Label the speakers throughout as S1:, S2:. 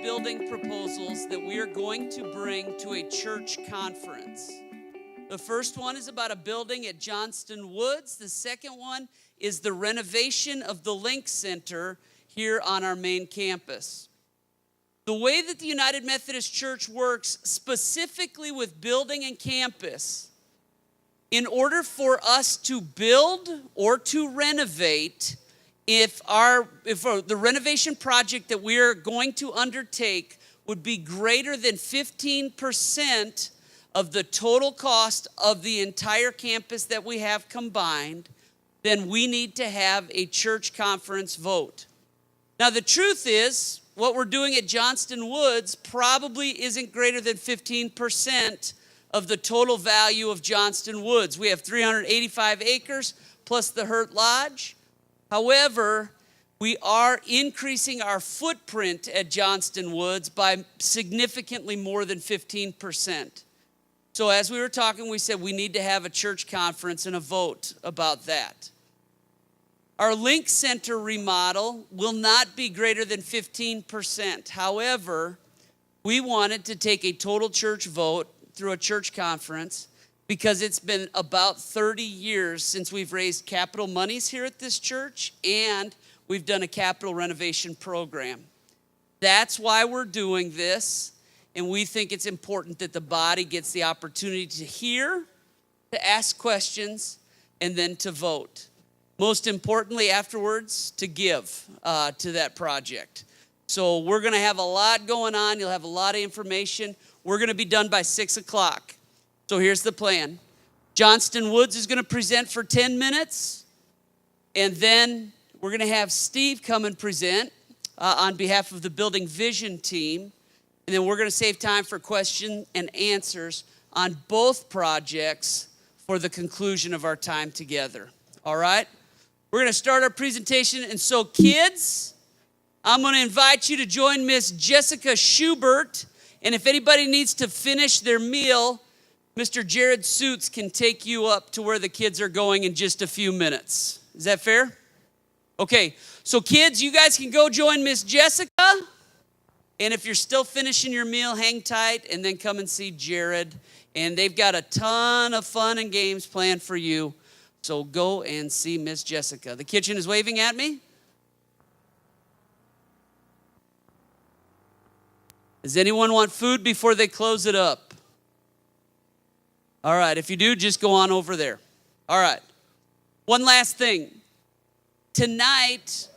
S1: building proposals that we are going to bring to a church conference. The first one is about a building at Johnston Woods. The second one is the renovation of the Link Center here on our main campus. The way that the United Methodist Church works specifically with building and campus, in order for us to build or to renovate, if the renovation project that we are going to undertake would be greater than 15% of the total cost of the entire campus that we have combined, then we need to have a church conference vote. Now, the truth is, what we're doing at Johnston Woods probably isn't greater than 15% of the total value of Johnston Woods. We have 385 acres plus the Hurt Lodge. However, we are increasing our footprint at Johnston Woods by significantly more than 15%. So as we were talking, we said we need to have a church conference and a vote about that. Our Link Center remodel will not be greater than 15%. However, we wanted to take a total church vote through a church conference because it's been about 30 years since we've raised capital monies here at this church, and we've done a capital renovation program. That's why we're doing this, and we think it's important that the body gets the opportunity to hear, to ask questions, and then to vote. Most importantly, afterwards, to give to that project. So we're going to have a lot going on. You'll have a lot of information. We're going to be done by 6 o'clock. So here's the plan. Johnston Woods is going to present for 10 minutes. And then we're going to have Steve come and present on behalf of the Building Vision team. And then we're going to save time for question and answers on both projects for the conclusion of our time together. All right? We're going to start our presentation. And so kids, I'm going to invite you to join Miss Jessica Schubert. And if anybody needs to finish their meal, Mr. Jared Suits can take you up to where the kids are going in just a few minutes. Is that fair? Okay, so kids, you guys can go join Miss Jessica. And if you're still finishing your meal, hang tight and then come and see Jared. And they've got a ton of fun and games planned for you. So go and see Miss Jessica. The kitchen is waving at me. Does anyone want food before they close it up? All right, if you do, just go on over there. All right, one last thing. Tonight,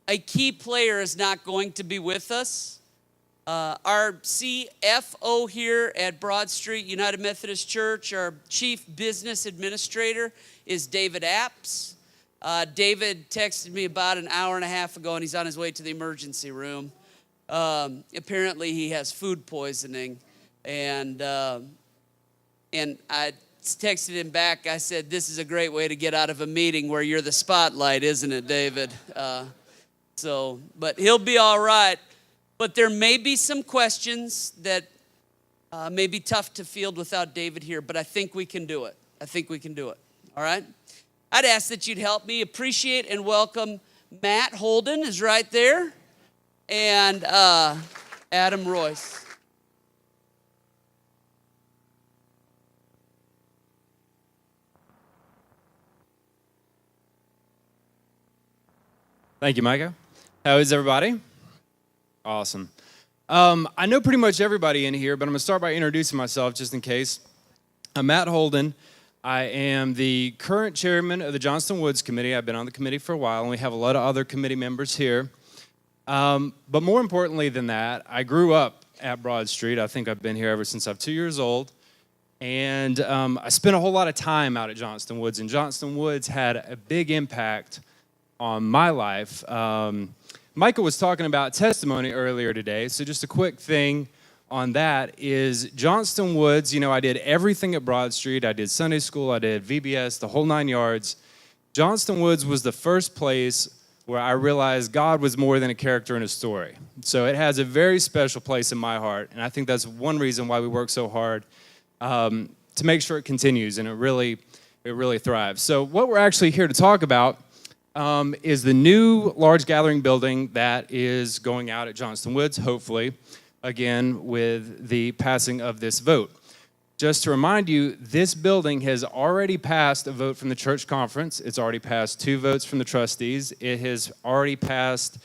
S1: a key player is not going to be with us. Our CFO here at Broad Street United Methodist Church, our chief business administrator, is David Apps. David texted me about an hour and a half ago, and he's on his way to the emergency room. Apparently he has food poisoning, and I texted him back. I said, this is a great way to get out of a meeting where you're the spotlight, isn't it, David? But he'll be all right. But there may be some questions that may be tough to field without David here, but I think we can do it. All right? I'd ask that you'd help me appreciate and welcome Matt Holden is right there. And Adam Royce.
S2: Thank you, Micah. How is everybody? Awesome. I know pretty much everybody in here, but I'm going to start by introducing myself just in case. I'm Matt Holden. I am the current chairman of the Johnston Woods Committee. I've been on the committee for a while, and we have a lot of other committee members here. But more importantly than that, I grew up at Broad Street. I think I've been here ever since I'm 2 years old. And I spent a whole lot of time out at Johnston Woods. And Johnston Woods had a big impact on my life. Micah was talking about testimony earlier today. So just a quick thing on that is Johnston Woods, I did everything at Broad Street. I did Sunday school. I did VBS, the whole 9 yards. Johnston Woods was the first place where I realized God was more than a character in a story. So it has a very special place in my heart, and I think that's one reason why we work so hard to make sure it continues, and it really thrives. So what we're actually here to talk about is the new large gathering building that is going out at Johnston Woods, hopefully, again, with the passing of this vote. Just to remind you, this building has already passed a vote from the church conference. It's already passed 2 votes from the trustees. It has already passed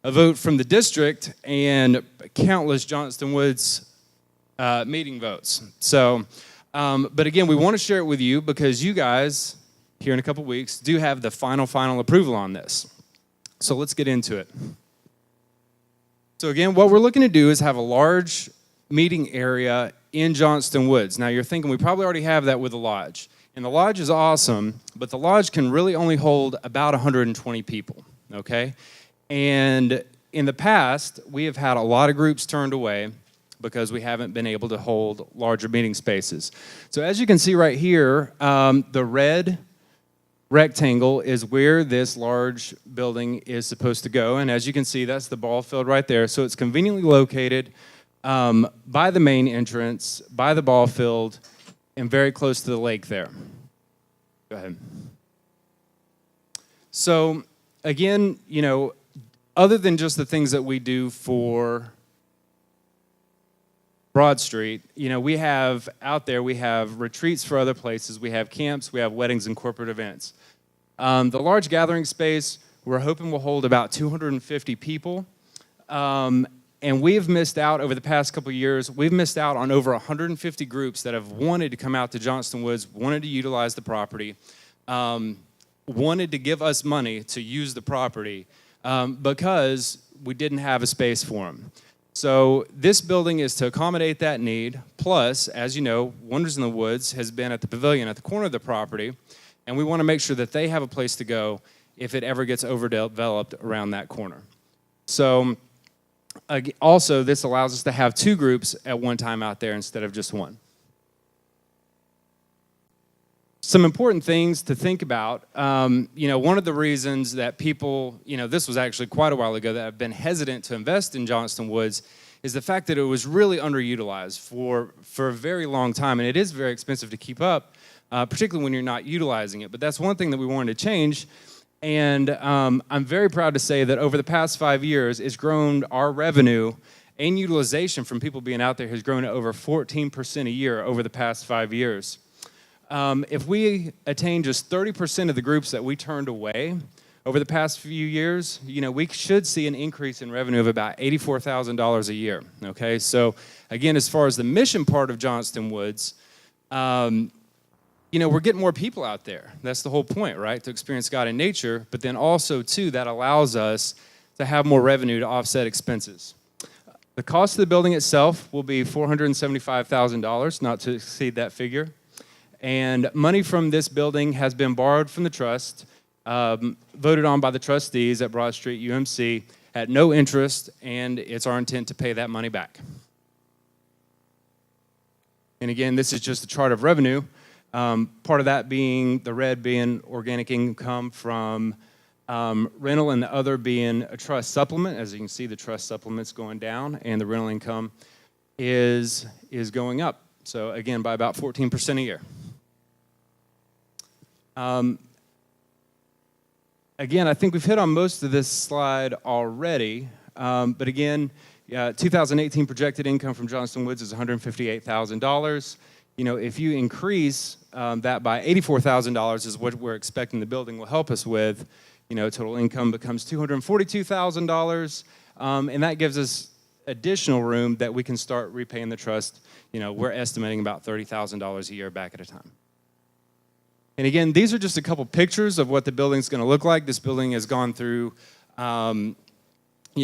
S2: a vote from the district and countless Johnston Woods meeting votes. So, but again, we want to share it with you because you guys, here in a couple weeks, do have the final approval on this. So let's get into it. So again, what we're looking to do is have a large meeting area in Johnston Woods. Now you're thinking we probably already have that with the lodge. And the lodge is awesome, but the lodge can really only hold about 120 people, okay? And in the past, we have had a lot of groups turned away because we haven't been able to hold larger meeting spaces. So as you can see right here, the red rectangle is where this large building is supposed to go. And as you can see, that's the ball field right there. So it's conveniently located by the main entrance, by the ball field, and very close to the lake there. Go ahead. So again, you know, other than just the things that we do for Broad Street, you know, we have out there, we have retreats for other places, we have camps, we have weddings and corporate events. The large gathering space, we're hoping will hold about 250 people. And we have missed out over the past couple of years, we've missed out on over 150 groups that have wanted to come out to Johnston Woods, wanted to utilize the property, wanted to give us money to use the property because we didn't have a space for them. So this building is to accommodate that need. Plus, as you know, Wonders in the Woods has been at the pavilion at the corner of the property, and we want to make sure that they have a place to go if it ever gets overdeveloped around that corner. So also, this allows us to have 2 groups at one time out there instead of just one. Some important things to think about. You know, one of the reasons that people, you know, this was actually quite a while ago, that have been hesitant to invest in Johnston Woods is the fact that it was really underutilized for a very long time. And it is very expensive to keep up, particularly when you're not utilizing it. But that's one thing that we wanted to change. And I'm very proud to say that over the past 5 years, it's grown our revenue and utilization from people being out there has grown at over 14% a year over the past 5 years. If we attain just 30% of the groups that we turned away over the past few years, you know, we should see an increase in revenue of about $84,000 a year, okay? So, again, as far as the mission part of Johnston Woods, you know, we're getting more people out there. That's the whole point, right? To experience God in nature, but then also, too, that allows us to have more revenue to offset expenses. The cost of the building itself will be $475,000, not to exceed that figure. And money from this building has been borrowed from the trust, voted on by the trustees at Broad Street UMC at no interest, and it's our intent to pay that money back. And again, this is just a chart of revenue. Part of that being, the red being organic income from rental, and the other being a trust supplement. As you can see, the trust supplement's going down, and the rental income is going up. So again, by about 14% a year. Again, I think we've hit on most of this slide already, but again, 2018 projected income from Johnston Woods is $158,000. You know, if you increase that by $84,000 is what we're expecting the building will help us with, you know, total income becomes $242,000, and that gives us additional room that we can start repaying the trust. You know, we're estimating about $30,000 a year back at a time. And again, these are just a couple pictures of what the building's going to look like. This building has gone through, you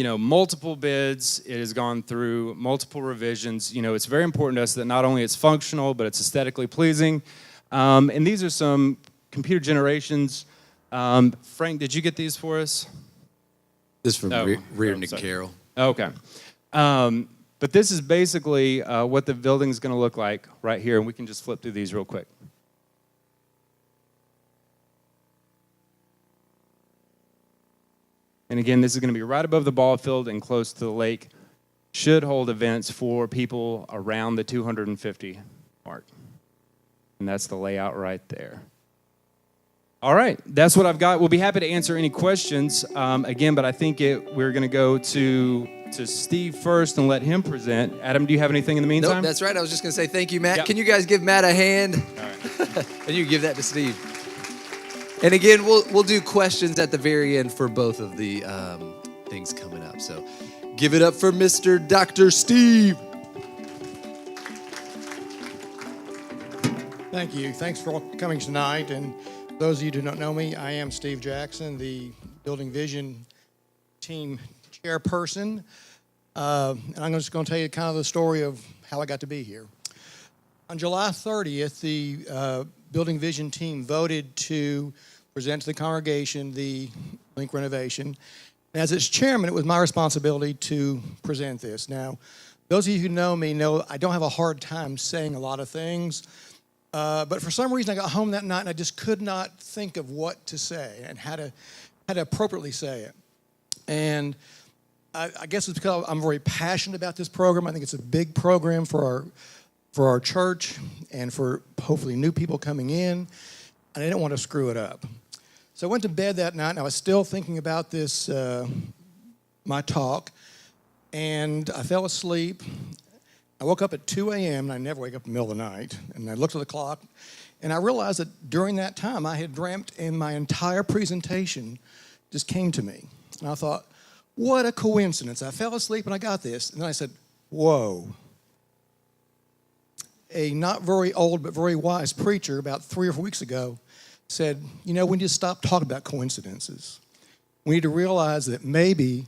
S2: know, multiple bids. It has gone through multiple revisions. You know, it's very important to us that not only it's functional, but it's aesthetically pleasing. And these are some computer generations. Frank, did you get these for us?
S3: This is from Reardon and Carroll.
S2: Okay. But this is basically what the building's going to look like right here, and we can just flip through these real quick. And again, this is going to be right above the ball field and close to the lake. Should hold events for people around the 250 mark. And that's the layout right there. All right, that's what I've got. We'll be happy to answer any questions again, but I think we're going to go to Steve first and let him present. Adam, do you have anything in the meantime?
S3: Nope, that's right. I was just going to say thank you, Matt.
S2: Yep.
S3: Can you guys give Matt a hand?
S2: All right.
S3: And you can give that to Steve. And again, we'll do questions at the very end for both of the things coming up. So give it up for Mr. Dr. Steve.
S4: Thank you. Thanks for coming tonight. And those of you who do not know me, I am Steve Jackson, the Building Vision Team Chairperson. And I'm just going to tell you kind of the story of how I got to be here. On July 30th, the Building Vision team voted to present to the congregation the link renovation. And as its chairman, it was my responsibility to present this. Now, those of you who know me know I don't have a hard time saying a lot of things. But for some reason, I got home that night and I just could not think of what to say and how to appropriately say it. And I guess it's because I'm very passionate about this program. I think it's a big program for our church and for hopefully new people coming in. And I didn't want to screw it up. So I went to bed that night and I was still thinking about this, my talk. And I fell asleep. I woke up at 2 a.m., and I never wake up in the middle of the night, and I looked at the clock, and I realized that during that time I had dreamt, and my entire presentation just came to me. And I thought, what a coincidence. I fell asleep, and I got this. And then I said, whoa. A not very old but very wise preacher about 3 or 4 weeks ago said, we need to stop talking about coincidences. We need to realize that maybe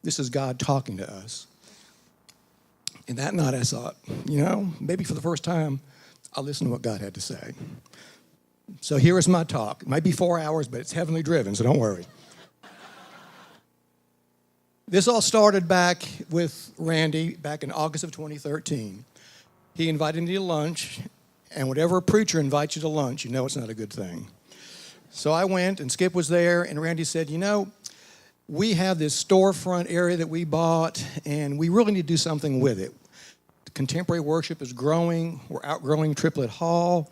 S4: this is God talking to us. And that night I thought, maybe for the first time, I'll listen to what God had to say. So here is my talk. It might be 4 hours, but it's heavenly driven, so don't worry. This all started back with Randy back in August of 2013. He invited me to lunch, and whatever a preacher invites you to lunch, it's not a good thing. So I went, and Skip was there, and Randy said, we have this storefront area that we bought, and we really need to do something with it. Contemporary worship is growing. We're outgrowing Triplet Hall.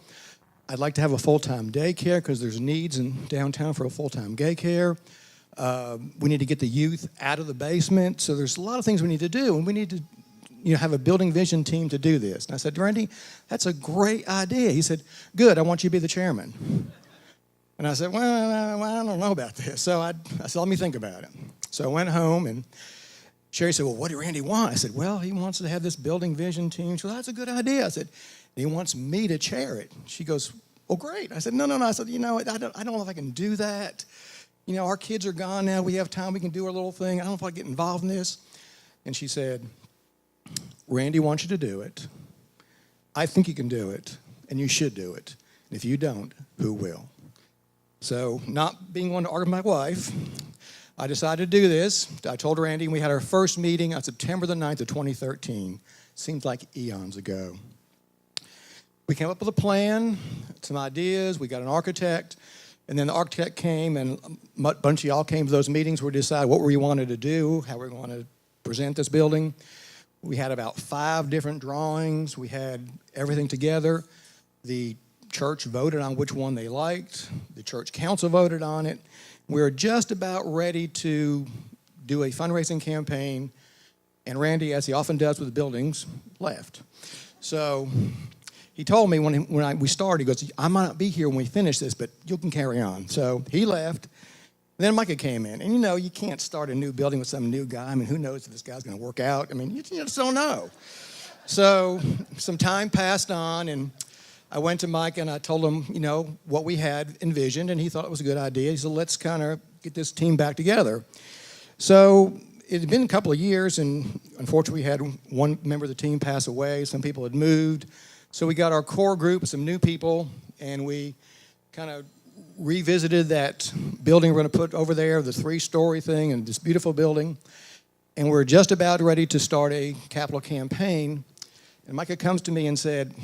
S4: I'd like to have a full-time daycare because there's needs in downtown for a full-time daycare. We need to get the youth out of the basement. So there's a lot of things we need to do, and we need to have a building vision team to do this. And I said, Randy, that's a great idea. He said, good, I want you to be the chairman. And I said, well, I don't know about this. So I said, let me think about it. So I went home, and Sherry said, well, what did Randy want? I said, well, he wants to have this building vision team. She said, that's a good idea. I said, he wants me to chair it. She goes, well, great. I said, no. I said, I don't know if I can do that. Our kids are gone now. We have time. We can do our little thing. I don't know if I get involved in this. And she said, Randy wants you to do it. I think you can do it, and you should do it. And if you don't, who will? So, not being one to argue with my wife, I decided to do this. I told Randy, and we had our first meeting on September the 9th of 2013. Seems like eons ago. We came up with a plan, some ideas. We got an architect, and then the architect came, and a bunch of y'all came to those meetings where we decided what we wanted to do, how we wanted to present this building. We had about 5 different drawings. We had everything together. The church voted on which one they liked. The church council voted on it. We were just about ready to do a fundraising campaign, and Randy, as he often does with buildings, left. So he told me when we started, he goes, I might not be here when we finish this, but you can carry on. So he left. Then Micah came in. And you can't start a new building with some new guy. I mean, who knows if this guy's going to work out? I mean, you just don't know. So some time passed on, and I went to Micah and I told him, what we had envisioned, and he thought it was a good idea. He said, let's kind of get this team back together. So it had been a couple of years, and unfortunately we had one member of the team pass away. Some people had moved. So we got our core group, some new people, and we kind of revisited that building we're going to put over there, the 3-story thing, and this beautiful building. And we're just about ready to start a capital campaign. And Micah comes to me and said,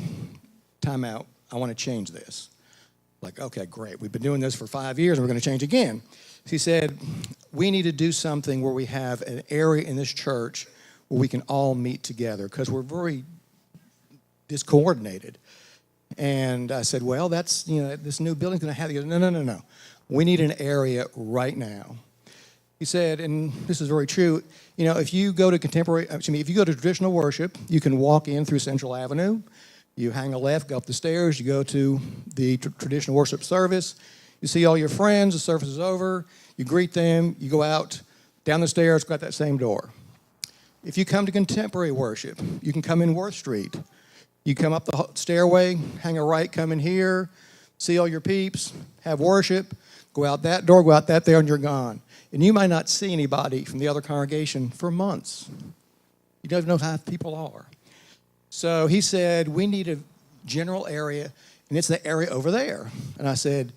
S4: time out, I want to change this. Like, okay, great. We've been doing this for 5 years, and we're going to change again. He said, we need to do something where we have an area in this church where we can all meet together, because we're very discoordinated. And I said, well, that's, this new building's going to have, he goes, no. We need an area right now. He said, and this is very true, if you go to if you go to traditional worship, you can walk in through Central Avenue, you hang a left, go up the stairs, you go to the traditional worship service, you see all your friends, the service is over, you greet them, you go out, down the stairs, go out that same door. If you come to contemporary worship, you can come in Worth Street. You come up the stairway, hang a right, come in here, see all your peeps, have worship, go out that door, go out that there, and you're gone. And you might not see anybody from the other congregation for months. You don't know how people are. So he said, we need a general area, and it's the area over there. And I said,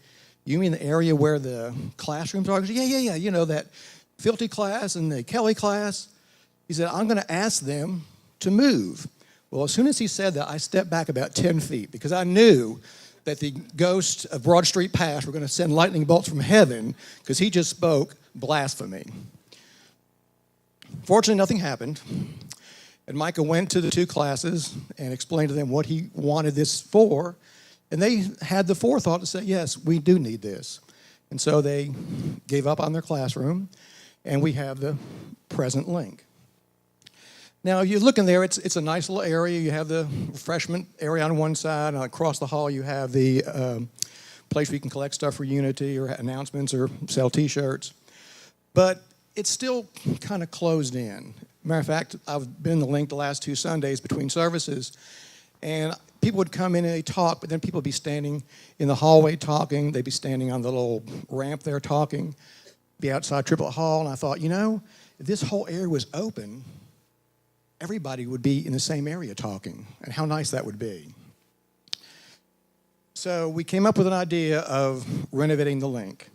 S4: you mean the area where the classrooms are? He said, yeah, that Filthy class and the Kelly class. He said, I'm going to ask them to move. Well, as soon as he said that, I stepped back about 10 feet because I knew that the ghosts of Broad Street Pass were going to send lightning bolts from heaven because he just spoke blasphemy. Fortunately, nothing happened. And Micah went to the two classes and explained to them what he wanted this for. And they had the forethought to say, yes, we do need this. And so they gave up on their classroom, and we have the present link. Now, you look in there, it's a nice little area. You have the refreshment area on one side, and across the hall you have the place where you can collect stuff for Unity or announcements or sell T-shirts. But it's still kind of closed in. Matter of fact, I've been in the link the last 2 Sundays between services, and people would come in and they talk, but then people would be standing in the hallway talking. They'd be standing on the little ramp there talking, be outside Triplet Hall, and I thought, if this whole area was open, everybody would be in the same area talking, and how nice that would be. So we came up with an idea of renovating the link.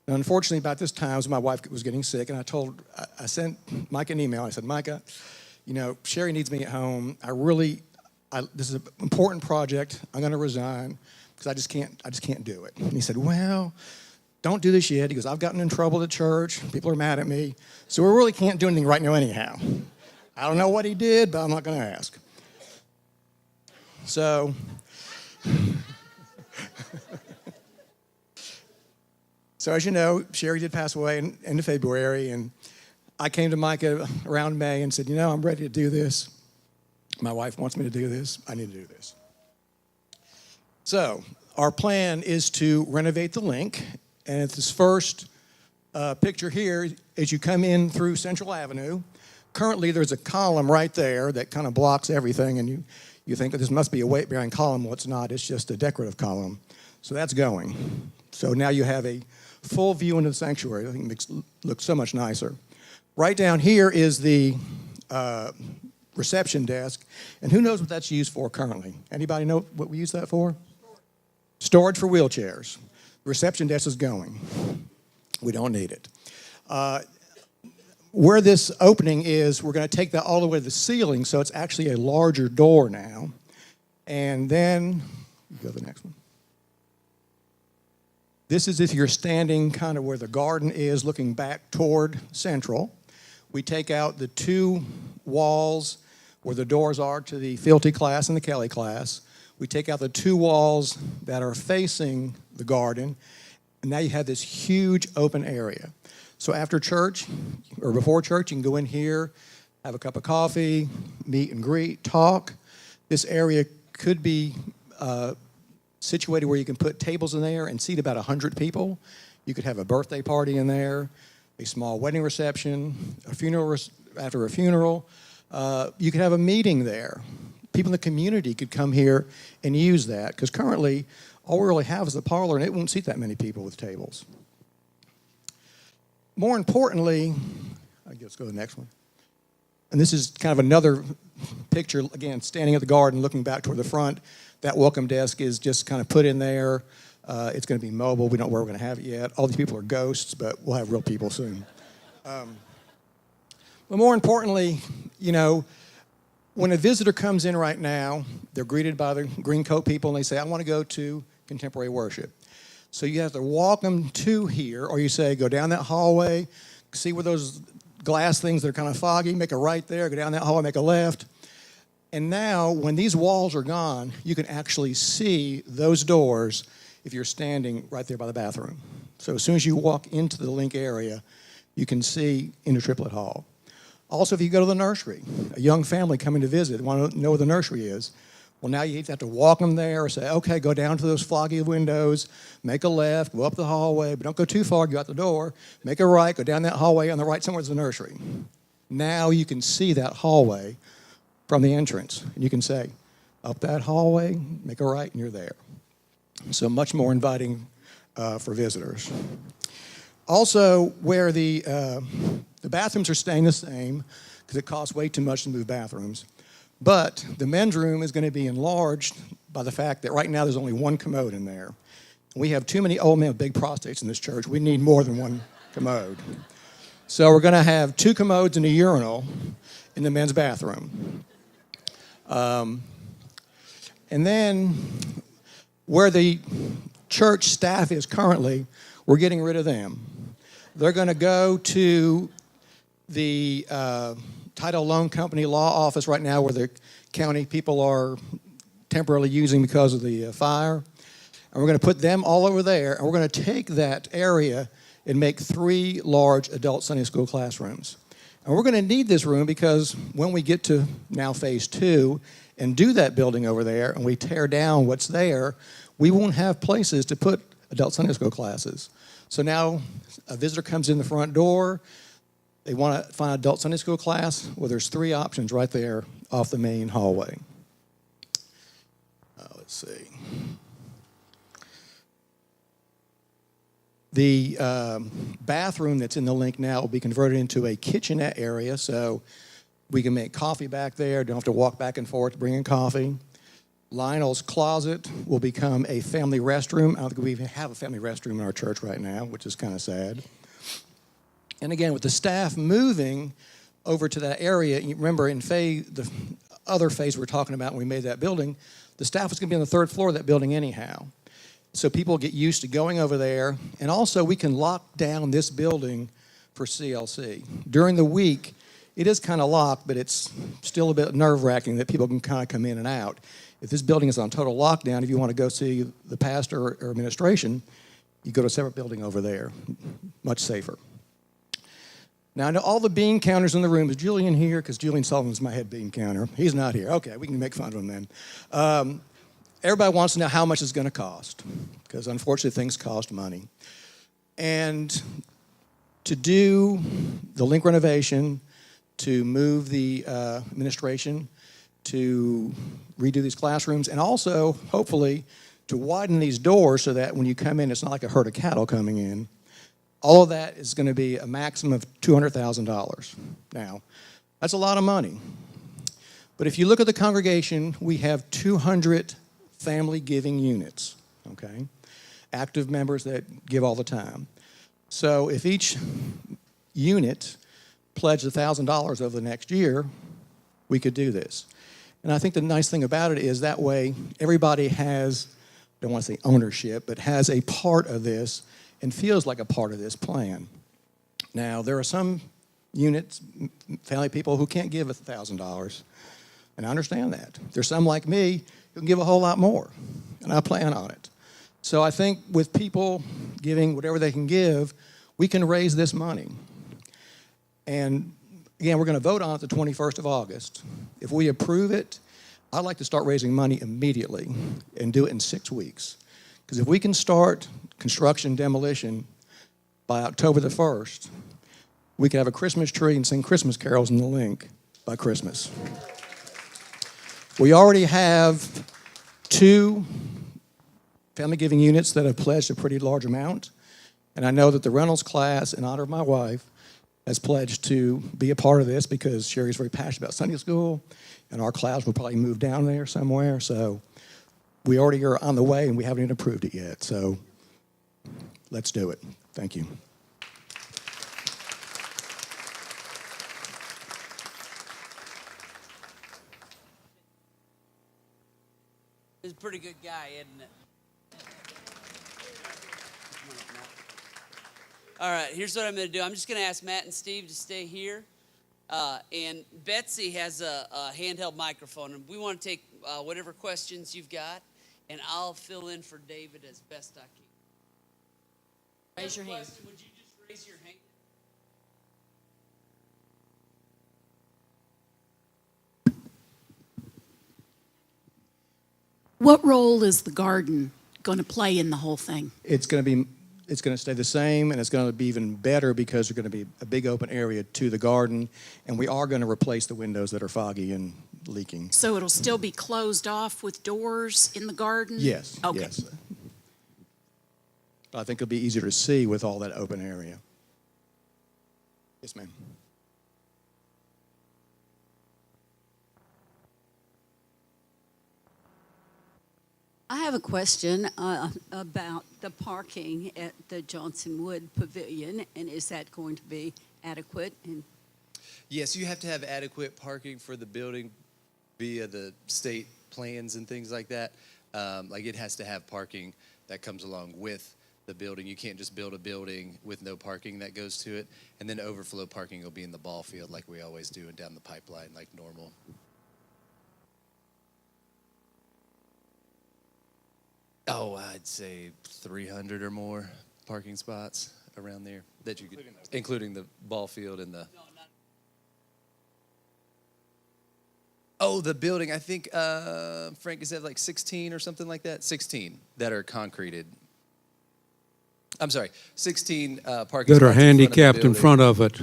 S4: Now, unfortunately, about this time, my wife was getting sick, and I sent Micah an email. I said, Micah, Sherry needs me at home. This is an important project. I'm going to resign because I just can't do it. And he said, well, don't do this yet. He goes, I've gotten in trouble at church. People are mad at me. So we really can't do anything right now anyhow. I don't know what he did, but I'm not going to ask. So, as you know, Sherry did pass away in end of February, and I came to Micah around May and said, I'm ready to do this. My wife wants me to do this. I need to do this. So, our plan is to renovate the link, and it's this first picture here as you come in through Central Avenue. Currently, there's a column right there that kind of blocks everything, and you think that this must be a weight-bearing column. Well, it's not. It's just a decorative column. So that's going. So now you have a full view into the sanctuary. I think it makes it look so much nicer. Right down here is the reception desk, and who knows what that's used for currently? Anybody know what we use that for? Storage for wheelchairs. The reception desk is going. We don't need it. Where this opening is, we're going to take that all the way to the ceiling, so it's actually a larger door now. And then, go to the next one. This is if you're standing kind of where the garden is, looking back toward Central. We take out the 2 walls where the doors are to the Filthy class and the Kelly class. We take out the 2 walls that are facing the garden, and now you have this huge open area. So after church, or before church, you can go in here, have a cup of coffee, meet and greet, talk. This area could be situated where you can put tables in there and seat about 100 people. You could have a birthday party in there, a small wedding reception, a funeral after a funeral. You could have a meeting there. People in the community could come here and use that, because currently all we really have is the parlor, and it won't seat that many people with tables. More importantly, I guess go to the next one. And this is kind of another picture, again, standing at the garden, looking back toward the front. That welcome desk is just kind of put in there. It's going to be mobile. We don't know where we're going to have it yet. All these people are ghosts, but we'll have real people soon. But more importantly, when a visitor comes in right now, they're greeted by the green coat people, and they say, I want to go to contemporary worship. So you have to walk them to here, or you say, go down that hallway, see where those glass things that are kind of foggy, make a right there, go down that hallway, make a left. And now, when these walls are gone, you can actually see those doors if you're standing right there by the bathroom. So as soon as you walk into the link area, you can see into Triplet Hall. Also, if you go to the nursery, a young family coming to visit, want to know where the nursery is, well, now you have to walk them there or say, okay, go down to those foggy windows, make a left, go up the hallway, but don't go too far, go out the door, make a right, go down that hallway, on the right somewhere's the nursery. Now you can see that hallway from the entrance. And you can say, up that hallway, make a right, and you're there. So much more inviting for visitors. Also, where the bathrooms are staying the same, because it costs way too much to move bathrooms, but the men's room is going to be enlarged by the fact that right now there's only one commode in there. We have too many old men with big prostates in this church. We need more than one commode. So we're going to have 2 commodes and a urinal in the men's bathroom. And then where the church staff is currently, we're getting rid of them. They're going to go to the Title Loan Company law office right now where the county people are temporarily using because of the fire. And we're going to put them all over there, and we're going to take that area and make 3 large adult Sunday school classrooms. And we're going to need this room because when we get to now phase 2 and do that building over there and we tear down what's there, we won't have places to put adult Sunday school classes. So now a visitor comes in the front door, they want to find an adult Sunday school class. Well, there's 3 options right there off the main hallway. Let's see. The bathroom that's in the link now will be converted into a kitchenette area, so we can make coffee back there. Don't have to walk back and forth to bring in coffee. Lionel's closet will become a family restroom. I don't think we even have a family restroom in our church right now, which is kind of sad. And again, with the staff moving over to that area, you remember in the other phase we're talking about when we made that building, the staff was going to be on the 3rd floor of that building anyhow. So people get used to going over there. And also, we can lock down this building for CLC. During the week, it is kind of locked, but it's still a bit nerve-wracking that people can kind of come in and out. If this building is on total lockdown, if you want to go see the pastor or administration, you go to a separate building over there. Much safer. Now, I know all the bean counters in the room. Is Julian here? Because Julian Sullivan's my head bean counter. He's not here. Okay, we can make fun of him then. Everybody wants to know how much it's going to cost, because unfortunately things cost money. And to do the link renovation, to move the administration, to redo these classrooms, and also, hopefully, to widen these doors so that when you come in, it's not like a herd of cattle coming in. All of that is going to be a maximum of $200,000. Now, that's a lot of money. But if you look at the congregation, we have 200 family giving units, okay? Active members that give all the time. So if each unit pledged $1,000 over the next year, we could do this. And I think the nice thing about it is that way everybody has, I don't want to say ownership, but has a part of this and feels like a part of this plan. Now, there are some units, family people who can't give $1,000, and I understand that. There's some like me who can give a whole lot more, and I plan on it. So I think with people giving whatever they can give, we can raise this money. And again, we're going to vote on it the 21st of August. If we approve it, I'd like to start raising money immediately and do it in 6 weeks. Because if we can start construction demolition by October the 1st, we could have a Christmas tree and sing Christmas carols in the link by Christmas. We already have 2 family giving units that have pledged a pretty large amount. And I know that the Reynolds class, in honor of my wife, has pledged to be a part of this because Sherry's very passionate about Sunday school, and our class will probably move down there somewhere. So we already are on the way, and we haven't even approved it yet. So let's do it. Thank you.
S1: He's a pretty good guy, isn't it? All right, here's what I'm going to do. I'm just going to ask Matt and Steve to stay here. And Betsy has a handheld microphone, and we want to take whatever questions you've got, and I'll fill in for David as best I can.
S5: Raise your hand.
S1: Would you just raise your hand?
S5: What role is the garden going to play in the whole thing?
S4: It's going to stay the same, and it's going to be even better because there's going to be a big open area to the garden, and we are going to replace the windows that are foggy and leaking.
S5: So it'll still be closed off with doors in the garden?
S4: Yes.
S5: Okay.
S4: Yes. I think it'll be easier to see with all that open area. Yes, ma'am.
S6: I have a question about the parking at the Johnston Wood Pavilion, and is that going to be adequate? And
S3: Yes, you have to have adequate parking for the building via the state plans and things like that. Like it has to have parking that comes along with the building. You can't just build a building with no parking that goes to it. And then overflow parking will be in the ball field like we always do and down the pipeline like normal. Oh, I'd say 300 or more parking spots around there that you could, including the ball field and the. Oh, the building. I think Frank is that like 16 or something like that. 16 that are concreted. I'm sorry, 16 parking
S7: that are
S3: spots
S7: handicapped in
S3: in
S7: front of it.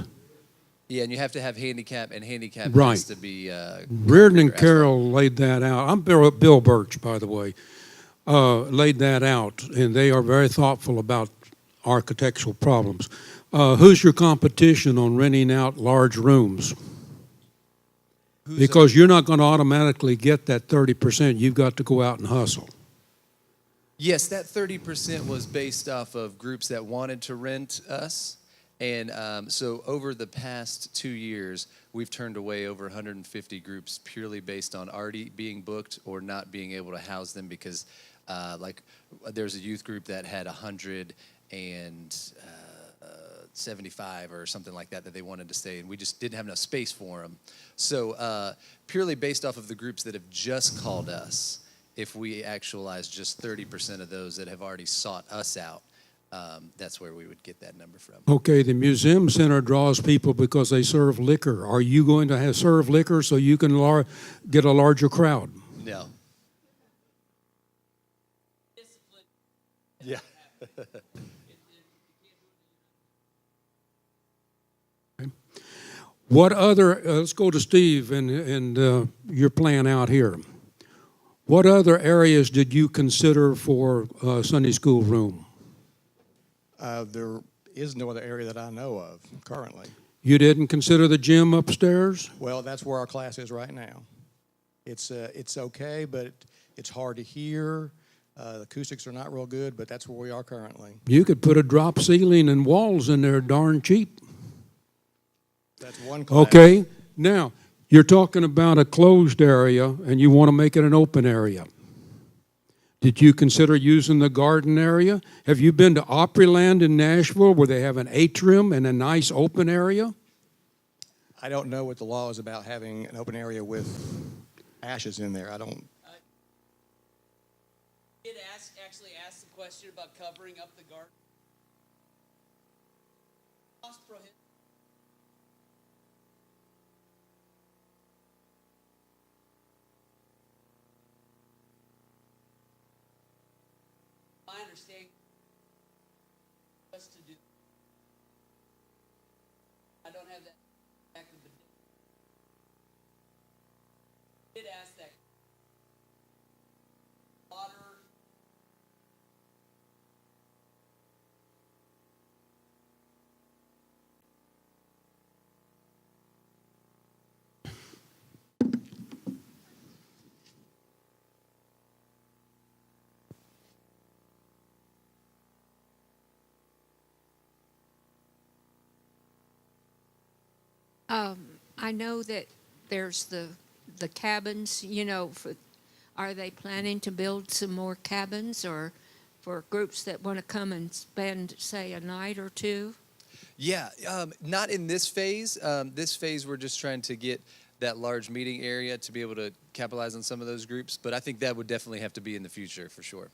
S3: Yeah, and you have to have handicap, and handicap
S7: Right.
S3: has to be.
S7: Reardon and
S3: concrete or
S7: Carroll laid that out. I'm Bill Birch, by the way. Laid that out, and they are very thoughtful about architectural problems. Who's your competition on renting out large rooms? Because you're not going to automatically get that 30%. You've got to go out and hustle.
S3: Yes, that 30% was based off of groups that wanted to rent us. And so over the past 2 years, we've turned away over 150 groups purely based on already being booked or not being able to house them because like there's a youth group that had 175 or something like that they wanted to stay, and we just didn't have enough space for them. So purely based off of the groups that have just called us, if we actualize just 30% of those that have already sought us out, that's where we would get that number from.
S7: Okay, the museum center draws people because they serve liquor. Are you going to serve liquor so you can get a larger crowd?
S3: No. Yeah.
S7: What other, let's go to Steve and your plan out here. What other areas did you consider for Sunday school room?
S4: There is no other area that I know of currently.
S7: You didn't consider the gym upstairs?
S4: Well, that's where our class is right now. It's okay, but it's hard to hear. The acoustics are not real good, but that's where we are currently.
S7: You could put a drop ceiling and walls in there darn cheap.
S4: That's one class.
S7: Okay, now, you're talking about a closed area and you want to make it an open area. Did you consider using the garden area? Have you been to Opryland in Nashville where they have an atrium and a nice open area?
S4: I don't know what the law is about having an open area with ashes in there. I don't.
S1: Did actually ask the question about covering up the garden. Cost prohibitive. My understanding was to do. I don't have that back of the. Did ask that. Water.
S8: I know that there's the cabins, are they planning to build some more cabins or for groups that want to come and spend, say, a night or two?
S3: Yeah, not in this phase. This phase, we're just trying to get that large meeting area to be able to capitalize on some of those groups. But I think that would definitely have to be in the future for sure.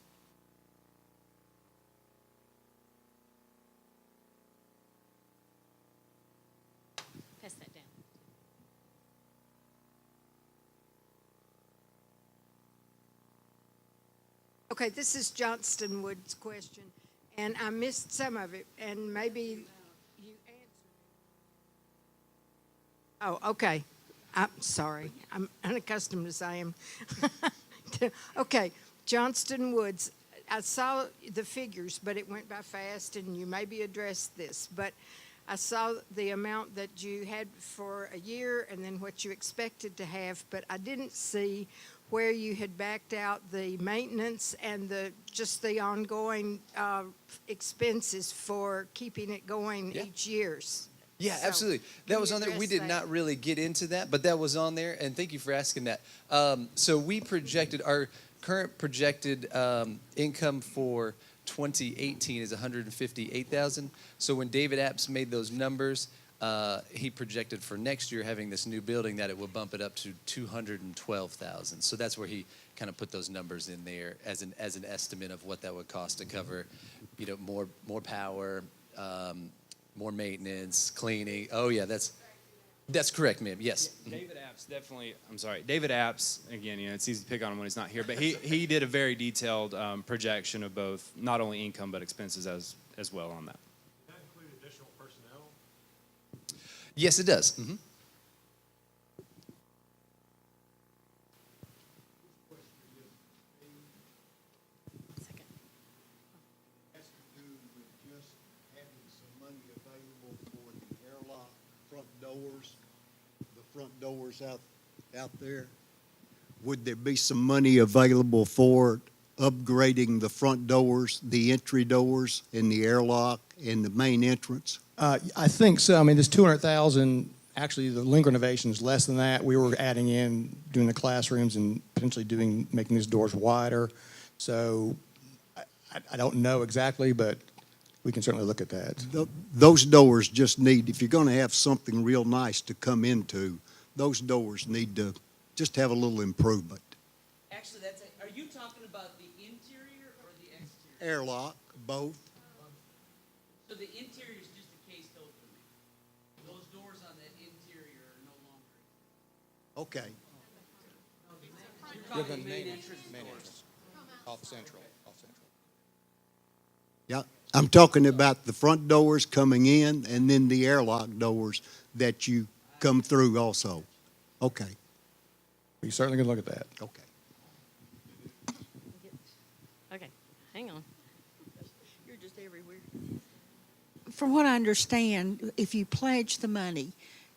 S9: Pass that down.
S10: Okay, this is Johnston Wood's question, and I missed some of it, and maybe you answered. Oh, okay. I'm sorry. I'm unaccustomed to saying. Okay, Johnston Woods. I saw the figures, but it went by fast, and you maybe addressed this, but I saw the amount that you had for a year and then what you expected to have, but I didn't see where you had backed out the maintenance and just the ongoing expenses for keeping it going each year.
S3: Yeah,
S10: So,
S3: absolutely.
S10: can
S3: That was
S10: you
S3: on there. We
S10: address
S3: did
S10: that?
S3: not really get into that, but that was on there, and thank you for asking that. So we projected, our current projected income for 2018 is 158,000. So when David Apps made those numbers, he projected for next year having this new building that it would bump it up to 212,000. So that's where he kind of put those numbers in there as an estimate of what that would cost to cover, more power, more maintenance, cleaning. Oh yeah, that's correct, ma'am. Yes.
S2: David Apps definitely. I'm sorry, David Apps. Again, it's easy to pick on him when he's not here, but he did a very detailed projection of both not only income but expenses as well on that.
S11: Does that include additional personnel?
S3: Yes, it does. Mm-hmm.
S9: Second.
S11: Has to do with just having some money available for the airlock front doors out there. Would there be some money available for upgrading the front doors, the entry doors, and the airlock, and the main entrance?
S4: I think so. I mean, this 200,000, actually the link renovation is less than that. We were adding in, doing the classrooms and potentially making these doors wider. So I don't know exactly, but we can certainly look at that.
S11: Those doors just need, if you're going to have something real nice to come into, those doors need to just have a little improvement.
S1: Actually, are you talking about the interior or the exterior?
S11: Airlock, both.
S1: So the interior is just a cased opening. Those doors on that interior are no longer.
S11: Okay.
S1: You're talking main entrance doors.
S4: Off Central.
S11: Yeah, I'm talking about the front doors coming in and then the airlock doors that you come through also. Okay,
S4: We certainly can look at that.
S11: okay.
S9: Okay, hang on.
S6: You're just everywhere.
S5: From what I understand, if you pledge the money,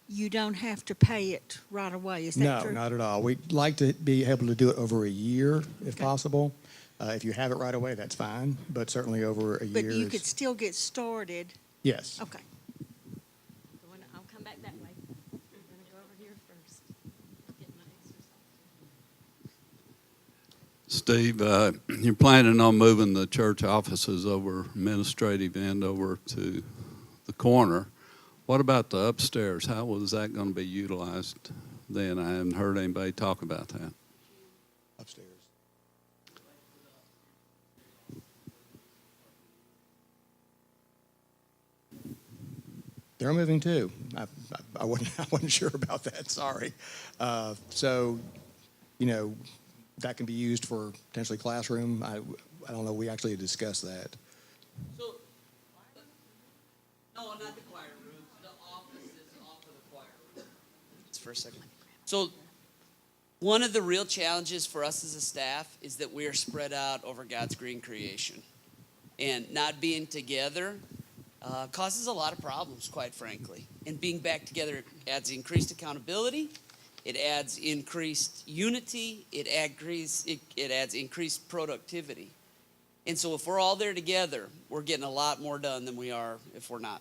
S5: you don't have to pay it right away. Is that
S4: No,
S5: true?
S4: not at all. We'd like to be able to do it over a year if possible. If you have it right away, that's fine, but certainly over a year.
S5: But you could still get started.
S4: Yes.
S5: Okay.
S9: I'll come back that way. I'm gonna go over here first. Get my exercise.
S12: Steve, you're planning on moving the church offices over, administrative end over to the corner. What about the upstairs? How was that going to be utilized then? I haven't heard anybody talk about that.
S4: Upstairs. They're moving too. I wasn't sure about that. Sorry. So, that can be used for potentially classroom. I don't know. We actually discussed that.
S1: So, no, not the choir rooms. The office is off of the choir room.
S3: Just for a second.
S1: So, one of the real challenges for us as a staff is that we are spread out over God's green creation. And not being together causes a lot of problems, quite frankly. And being back together adds increased accountability. It adds increased unity. It adds increased productivity. And so if we're all there together, we're getting a lot more done than we are if we're not.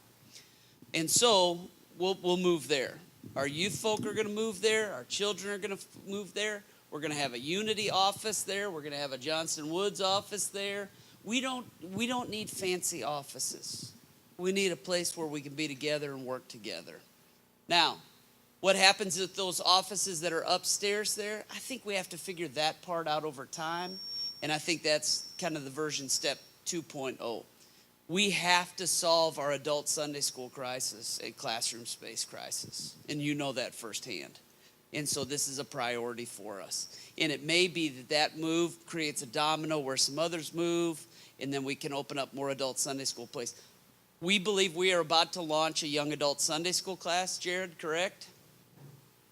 S1: And so we'll move there. Our youth folk are going to move there. Our children are going to move there. We're going to have a Unity office there. We're going to have a Johnston Woods office there. We don't need fancy offices. We need a place where we can be together and work together. Now, what happens with those offices that are upstairs there? I think we have to figure that part out over time. And I think that's kind of the version step 2.0. We have to solve our adult Sunday school crisis and classroom space crisis. And you know that firsthand. And so this is a priority for us. And it may be that move creates a domino where some others move, and then we can open up more adult Sunday school places. We believe we are about to launch a young adult Sunday school class, Jared, correct?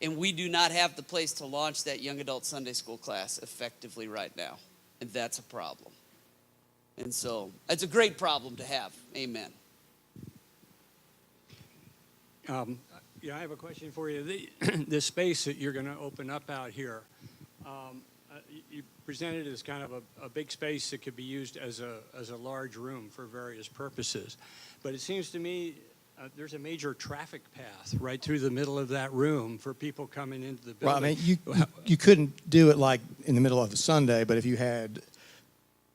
S1: And we do not have the place to launch that young adult Sunday school class effectively right now. And that's a problem. And so it's a great problem to have. Amen.
S13: Yeah, I have a question for you. The space that you're going to open up out here, you presented it as kind of a big space that could be used as a large room for various purposes. But it seems to me there's a major traffic path right through the middle of that room for people coming into the building.
S4: Well, I mean, you couldn't do it like in the middle of a Sunday, but if you had,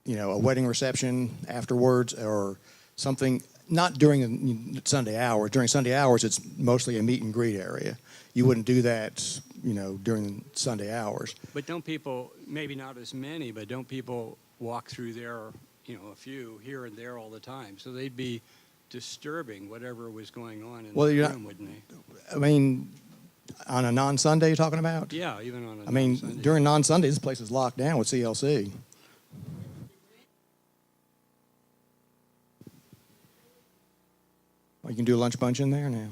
S4: a wedding reception afterwards or something, not during Sunday hours. During Sunday hours, it's mostly a meet and greet area. You wouldn't do that, during Sunday hours.
S13: But don't people, maybe not as many, but don't people walk through there, a few here and there all the time? So they'd be disturbing whatever was going on in the room, wouldn't they?
S4: I mean, on a non-Sunday you're talking about?
S13: Yeah, even on a
S4: I mean,
S13: non-Sunday.
S4: during non-Sunday, this place is locked down with CLC. Well, you can do a lunch bunch in there now.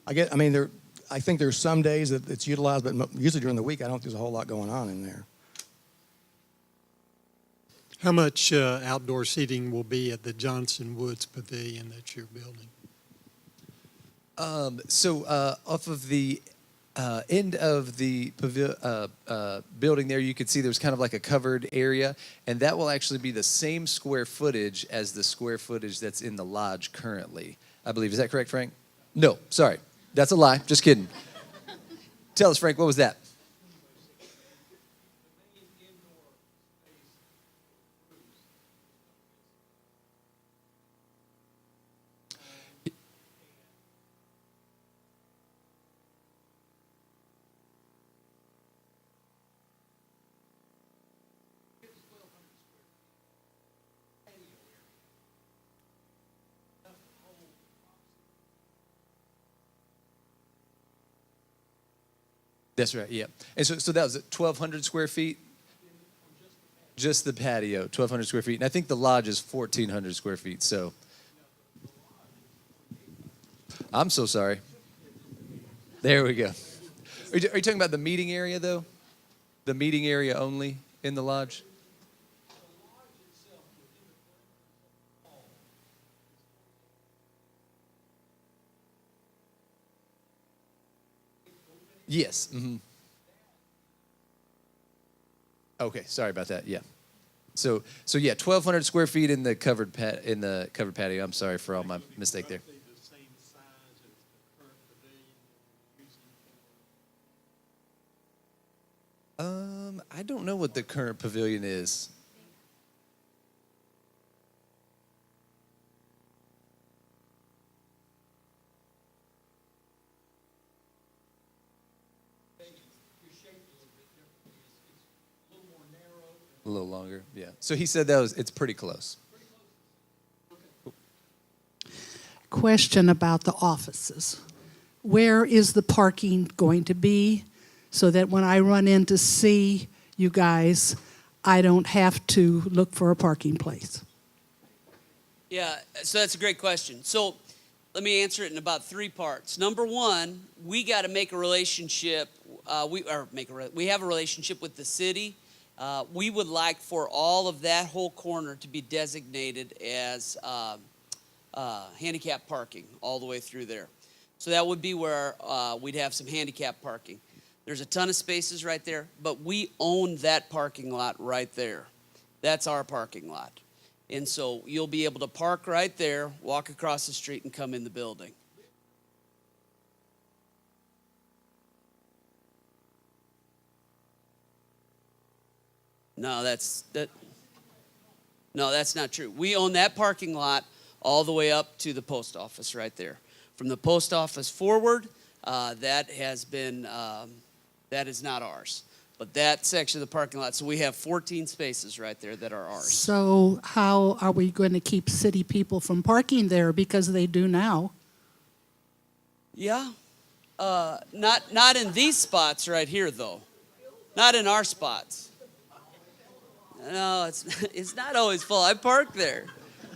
S4: I think there's some days that it's utilized, but usually during the week, I don't think there's a whole lot going on in there.
S14: How much outdoor seating will be at the Johnston Woods Pavilion that you're building?
S3: Off of the end of the building there, you could see there's kind of like a covered area, and that will actually be the same square footage as the square footage that's in the lodge currently, I believe. Is that correct, Frank? No, sorry. That's a lie. Just kidding. Tell us, Frank, what was that? That's right, yeah. And so that was 1,200 square feet? Just the patio, 1,200 square feet. And I think the lodge is 1,400 square feet, so. I'm so sorry. There we go. Are you talking about the meeting area, though? The meeting area only in the lodge? Yes. Mm-hmm. Okay, sorry about that. Yeah. So yeah, 1,200 square feet in the covered patio. I'm sorry for all my mistake there. I don't know what the current pavilion is. A little longer, yeah. So he said it's pretty close.
S15: Question about the offices. Where is the parking going to be so that when I run in to see you guys, I don't have to look for a parking place?
S1: Yeah, so that's a great question. So let me answer it in about 3 parts. Number one, we got to make a relationship. We have a relationship with the city. We would like for all of that whole corner to be designated as handicap parking all the way through there. So that would be where we'd have some handicap parking. There's a ton of spaces right there, but we own that parking lot right there. That's our parking lot. And so you'll be able to park right there, walk across the street, and come in the building. No, that. No, that's not true. We own that parking lot all the way up to the post office right there. From the post office forward, that is not ours. But that section of the parking lot, so we have 14 spaces right there that are ours.
S15: So how are we going to keep city people from parking there, because they do now?
S1: Yeah, not in these spots right here though. Not in our spots. No, it's not always full. I park there.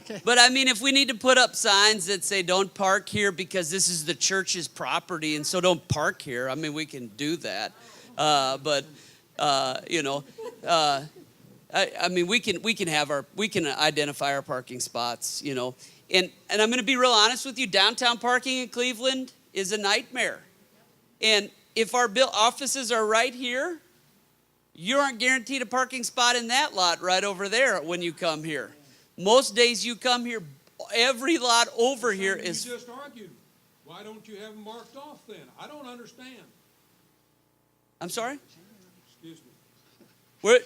S15: Okay.
S1: But I mean, if we need to put up signs that say don't park here because this is the church's property and so don't park here, I mean, we can do that. I mean, we can identify our parking spots, you know. And I'm going to be real honest with you, downtown parking in Cleveland is a nightmare. And if our offices are right here, you aren't guaranteed a parking spot in that lot right over there when you come here. Most days you come here, every lot over here is...
S7: You just argued. Why don't you have them marked off then? I don't understand.
S1: I'm sorry?
S7: Excuse me.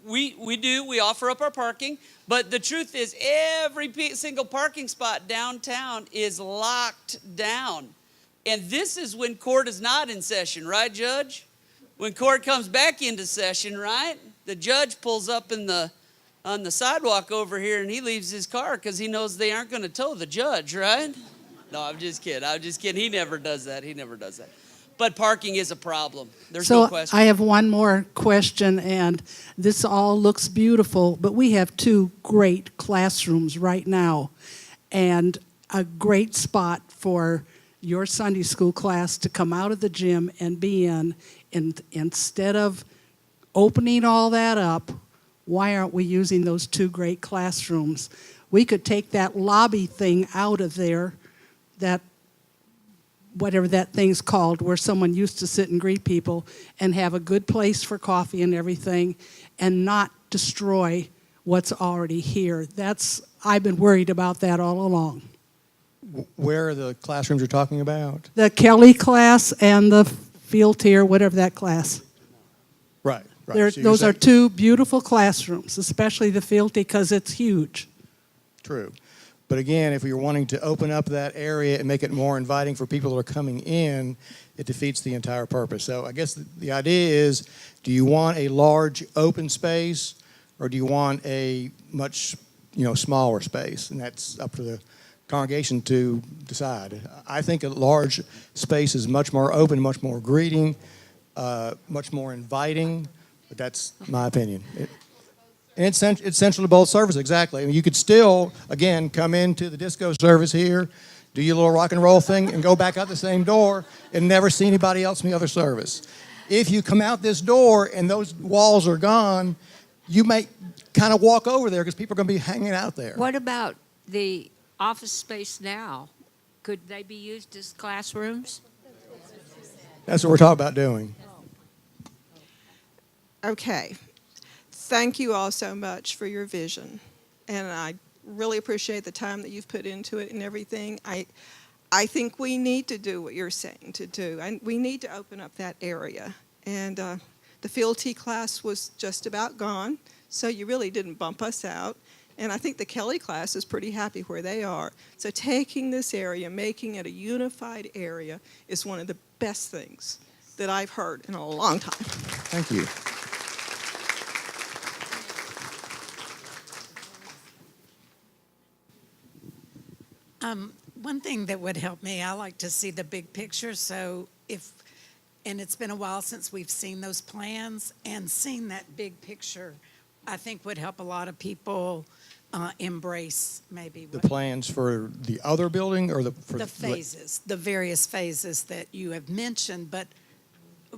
S1: We offer up our parking, but the truth is every single parking spot downtown is locked down. And this is when court is not in session, right, Judge? When court comes back into session, right? The judge pulls up on the sidewalk over here and he leaves his car because he knows they aren't going to tow the judge, right? No, I'm just kidding. He never does that. But parking is a problem. There's no question.
S15: So I have one more question, and this all looks beautiful, but we have 2 great classrooms right now and a great spot for your Sunday school class to come out of the gym and be in. And instead of opening all that up, why aren't we using those 2 great classrooms? We could take that lobby thing out of there, that whatever that thing's called, where someone used to sit and greet people, and have a good place for coffee and everything, and not destroy what's already here. I've been worried about that all along.
S4: Where are the classrooms you're talking about?
S15: The Kelly class and the field tier, whatever that class.
S4: Right.
S15: Those are 2 beautiful classrooms, especially the field because it's huge.
S4: True. But again, if we were wanting to open up that area and make it more inviting for people that are coming in, it defeats the entire purpose. So I guess the idea is, do you want a large open space or do you want a much smaller space? And that's up to the congregation to decide. I think a large space is much more open, much more greeting, much more inviting, but that's my opinion. And it's central to both services, exactly. I mean, you could still, again, come into the disco service here, do your little rock and roll thing, and go back out the same door and never see anybody else in the other service. If you come out this door and those walls are gone, you may kind of walk over there because people are going to be hanging out there.
S8: What about the office space now? Could they be used as classrooms?
S4: That's what we're talking about doing.
S16: Okay. Thank you all so much for your vision. And I really appreciate the time that you've put into it and everything. I think we need to do what you're saying to do. And we need to open up that area. And the field T class was just about gone, so you really didn't bump us out. And I think the Kelly class is pretty happy where they are. So taking this area, making it a unified area is one of the best things that I've heard in a long time.
S4: Thank you.
S17: One thing that would help me, I like to see the big picture. So and it's been a while since we've seen those plans, and seeing that big picture, I think would help a lot of people embrace maybe
S4: The plans for the other building or
S17: the phases, the various phases that you have mentioned, but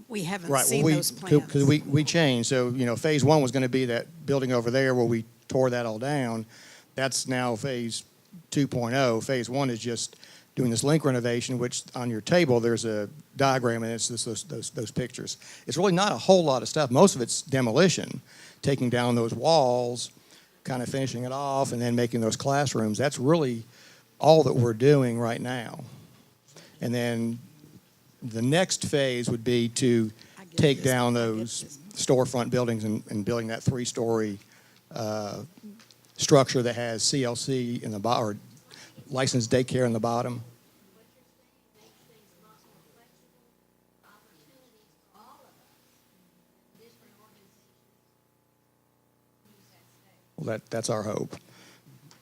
S17: we haven't seen those plans.
S4: Because we changed. So, phase 1 was going to be that building over there where we tore that all down. That's now phase 2.0. Phase 1 is just doing this link renovation, which on your table there's a diagram and it's just those pictures. It's really not a whole lot of stuff. Most of it's demolition, taking down those walls, kind of finishing it off, and then making those classrooms. That's really all that we're doing right now. And then the next phase would be to take down those storefront buildings and building that 3-story structure that has CLC in the bottom, or licensed daycare in the bottom. Well, that's our hope.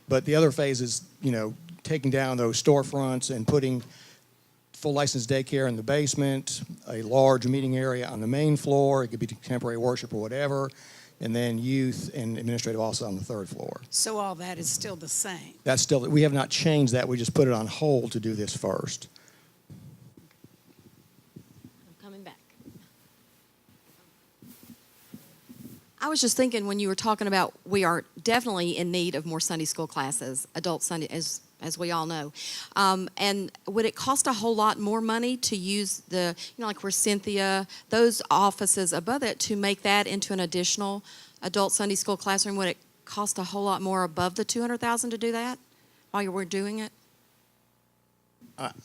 S4: But the other phase is, taking down those storefronts and putting full licensed daycare in the basement, a large meeting area on the main floor. It could be temporary worship or whatever, and then youth and administrative also on the third floor.
S17: So all that is still the same?
S4: That's still, we have not changed that. We just put it on hold to do this first.
S9: I'm coming back.
S18: I was just thinking when you were talking about we are definitely in need of more Sunday school classes, adult Sunday, as we all know. And would it cost a whole lot more money to use the, like where Cynthia, those offices above it, to make that into an additional adult Sunday school classroom? Would it cost a whole lot more above the $200,000 to do that while you were doing it?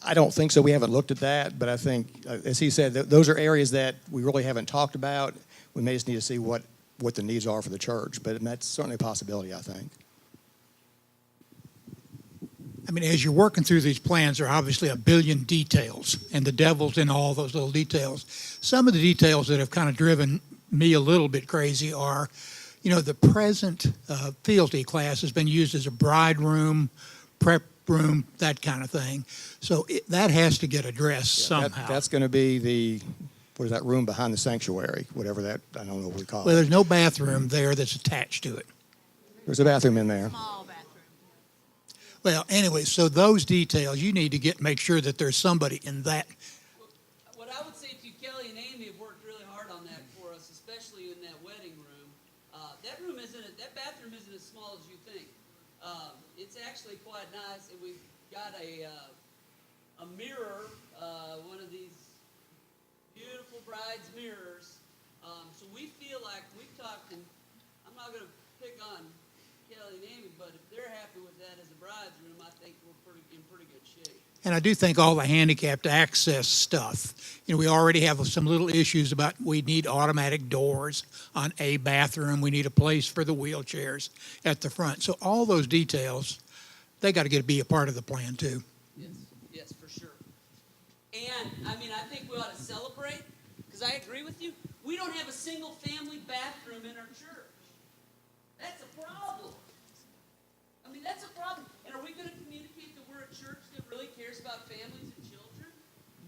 S4: I don't think so. We haven't looked at that, but I think, as he said, those are areas that we really haven't talked about. We may just need to see what the needs are for the church, but that's certainly a possibility, I think.
S19: I mean, as you're working through these plans, there are obviously a billion details, and the devil's in all those little details. Some of the details that have kind of driven me a little bit crazy are, the present fealty class has been used as a bride room, prep room, that kind of thing. So that has to get addressed somehow.
S4: That's going to be what is that room behind the sanctuary, whatever that, I don't know what we call it.
S19: Well, there's no bathroom there that's attached to it.
S4: There's a bathroom in there.
S19: Well, anyway, so those details, you need to make sure that there's somebody in that.
S1: What I would say to you, Kelly and Amy have worked really hard on that for us, especially in that wedding room. That bathroom isn't as small as you think. It's actually quite nice, and we've got a mirror, one of these beautiful bride's mirrors. So we feel like we've talked, and I'm not going to pick on Kelly and Amy, but if they're happy with that as a bride's room, I think we're in pretty good shape.
S19: And I do think all the handicapped access stuff, we already have some little issues about we need automatic doors on a bathroom. We need a place for the wheelchairs at the front. So all those details, they got to be a part of the plan too.
S1: Yes, for sure. And, I think we ought to celebrate, because I agree with you. We don't have a single family bathroom in our church. That's a problem. That's a problem. And are we going to communicate that we're a church that really cares about families and children?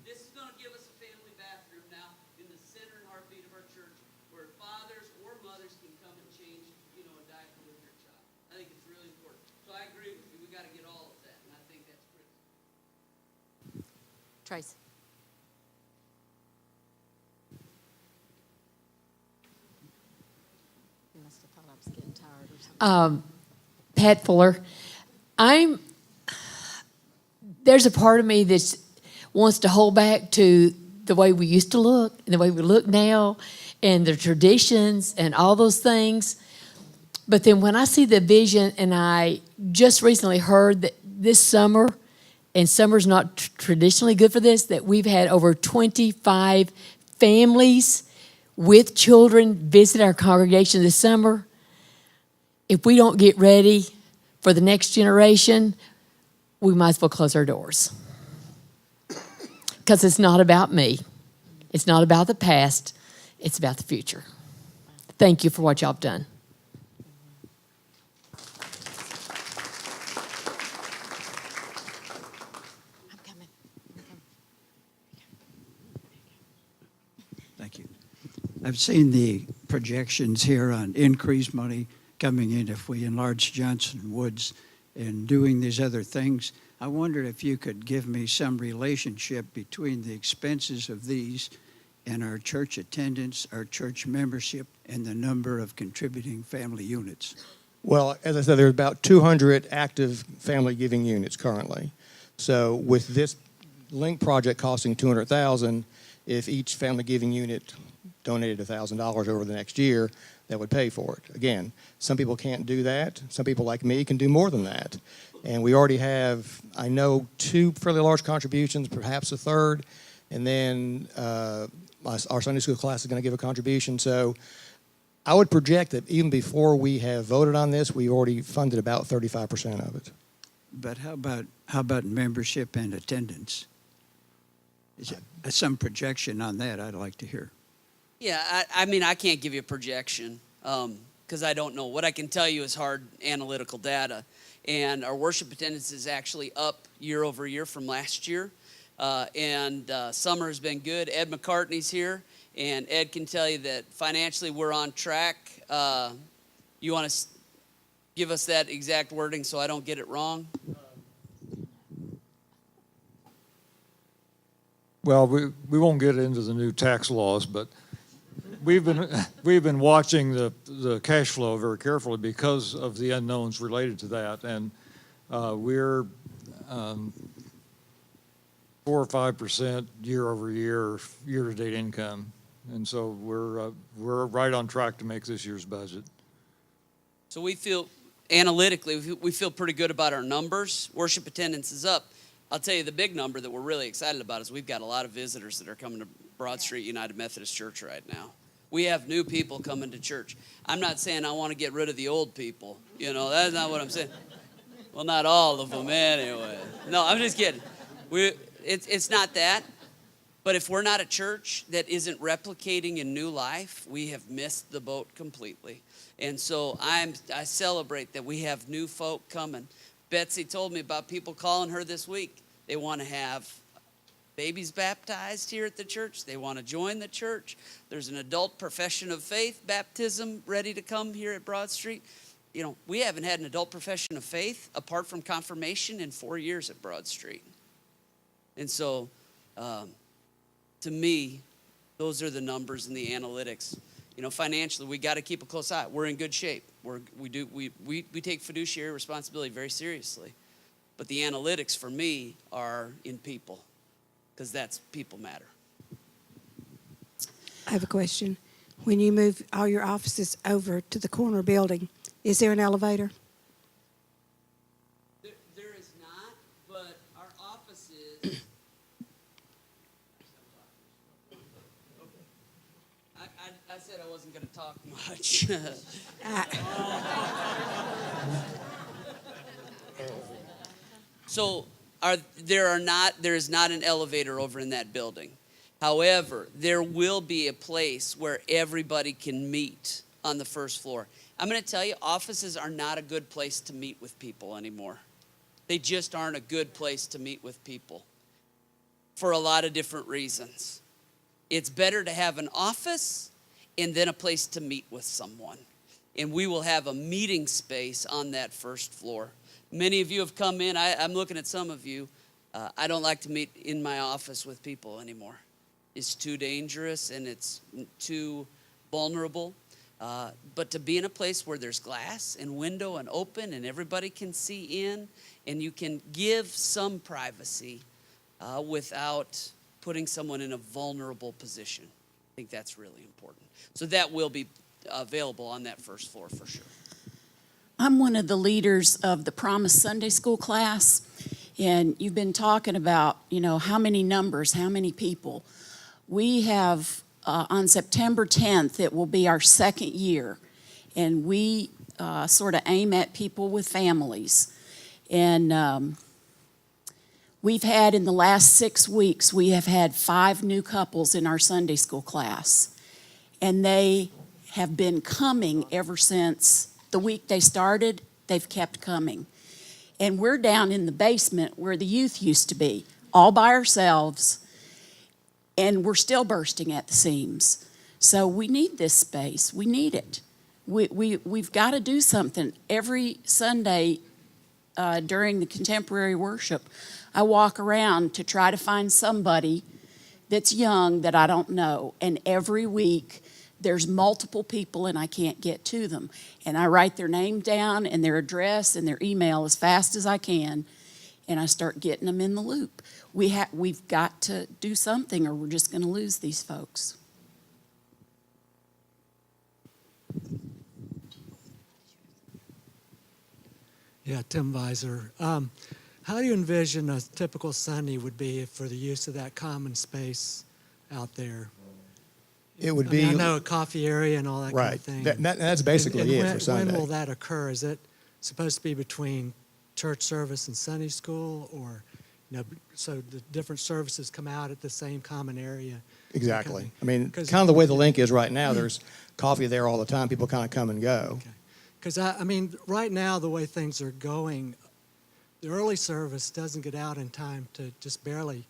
S1: This is going to give us a family bathroom now in the center and heartbeat of our church, where fathers or mothers can come and change, a diaper with their child. I think it's really important. So I agree with you. We got to get all of that, and I think that's critical.
S18: Trace.
S9: You must have thought I was getting tired or something.
S20: Pat Fuller. There's a part of me that wants to hold back to the way we used to look and the way we look now and the traditions and all those things. But then when I see the vision, and I just recently heard that this summer, and summer's not traditionally good for this, that we've had over 25 families with children visit our congregation this summer. If we don't get ready for the next generation, we might as well close our doors. Because it's not about me. It's not about the past. It's about the future. Thank you for what y'all have done.
S21: Thank you. I've seen the projections here on increased money coming in if we enlarge Johnston Woods and doing these other things. I wondered if you could give me some relationship between the expenses of these and our church attendance, our church membership, and the number of contributing family units.
S4: Well, as I said, there's about 200 active family giving units currently. So with this link project costing $200,000, if each family giving unit donated $1,000 over the next year, that would pay for it. Again, some people can't do that. Some people like me can do more than that. And we already have, I know, 2 fairly large contributions, perhaps a third. And then our Sunday school class is going to give a contribution. So I would project that even before we have voted on this, we already funded about 35% of it.
S21: But how about membership and attendance? Is it some projection on that? I'd like to hear.
S1: Yeah, I mean, I can't give you a projection because I don't know. What I can tell you is hard analytical data. And our worship attendance is actually up year over year from last year. And summer has been good. Ed McCartney's here, and Ed can tell you that financially we're on track. You want to give us that exact wording so I don't get it wrong?
S10: Well, we won't get into the new tax laws, but we've been watching the cash flow very carefully because of the unknowns related to that, and we're 4 or 5% year over year to date income, and so we're right on track to make this year's budget.
S1: So we feel analytically we feel pretty good about our numbers. Worship attendance is up. I'll tell you the big number that we're really excited about is we've got a lot of visitors that are coming to Broad Street United Methodist Church right now. We have new people coming to church. I'm not saying I want to get rid of the old people. You know, that's not what I'm saying. Well, not all of them anyway. No, I'm just kidding. It's not that. But if we're not a church that isn't replicating in new life, we have missed the boat completely. And so I celebrate that we have new folk coming. Betsy told me about people calling her this week. They want to have babies baptized here at the church. They want to join the church. There's an adult profession of faith baptism ready to come here at Broad Street. You know, we haven't had an adult profession of faith apart from confirmation in 4 years at Broad Street. And so, to me, those are the numbers and the analytics. You know, financially, we got to keep a close eye. We're in good shape. We take fiduciary responsibility very seriously. But the analytics for me are in people, because that's people matter.
S22: I have a question. When you move all your offices over to the corner building, is there an elevator?
S1: There is not, but our offices. I said I wasn't going to talk much. So there is not an elevator over in that building. However, there will be a place where everybody can meet on the first floor. I'm going to tell you, offices are not a good place to meet with people anymore. They just aren't a good place to meet with people for a lot of different reasons. It's better to have an office and then a place to meet with someone. And we will have a meeting space on that first floor. Many of you have come in. I'm looking at some of you. I don't like to meet in my office with people anymore. It's too dangerous and it's too vulnerable. But to be in a place where there's glass and window and open and everybody can see in and you can give some privacy without putting someone in a vulnerable position. I think that's really important. So that will be available on that first floor for sure.
S23: I'm one of the leaders of the Promise Sunday School class, and you've been talking about, you know, how many numbers, how many people. We have, on September 10th, it will be our second year, and we sort of aim at people with families. And we've had, in the last 6 weeks, we have had 5 new couples in our Sunday school class, and they have been coming ever since the week they started. They've kept coming. And we're down in the basement where the youth used to be, all by ourselves, and we're still bursting at the seams. So we need this space. We need it. We've got to do something. Every Sunday during the contemporary worship, I walk around to try to find somebody that's young that I don't know. And every week, there's multiple people and I can't get to them. And I write their name down and their address and their email as fast as I can, and I start getting them in the loop. We've got to do something or we're just going to lose these folks.
S24: Yeah, Tim Visor. How do you envision a typical Sunday would be for the use of that common space out there?
S4: It would
S24: I
S4: be.
S24: mean, I know a coffee area and all that kind
S4: Right.
S24: of thing.
S4: That's basically
S24: And
S4: it
S24: when,
S4: for Sunday.
S24: When will that occur? Is it supposed to be between church service and Sunday school, or so the different services come out at the same common area?
S4: Exactly. I mean, kind of the way the link is right now, there's coffee there all the time. People kind of come and go.
S24: Because, I mean, right now, the way things are going, the early service doesn't get out in time to just barely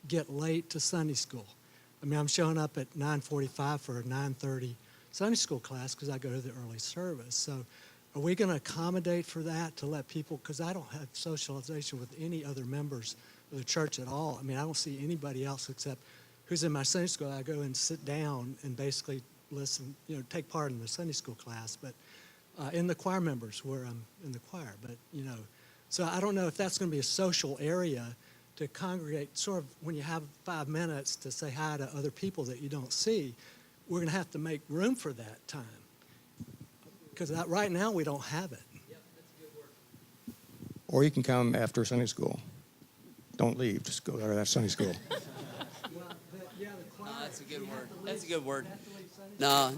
S24: get late to Sunday school. I mean, I'm showing up at 9:45 for a 9:30 Sunday school class because I go to the early service. So are we going to accommodate for that to let people, because I don't have socialization with any other members of the church at all. I mean, I don't see anybody else except who's in my Sunday school. I go and sit down and basically listen, take part in the Sunday school class, but in the choir members where I'm in the choir. But, so I don't know if that's going to be a social area to congregate, sort of when you have 5 minutes to say hi to other people that you don't see. We're going to have to make room for that time. Because right now we don't have it.
S4: Or you can come after Sunday school. Don't leave. Just go to that Sunday school.
S1: No, that's a good word. That's a good word. No,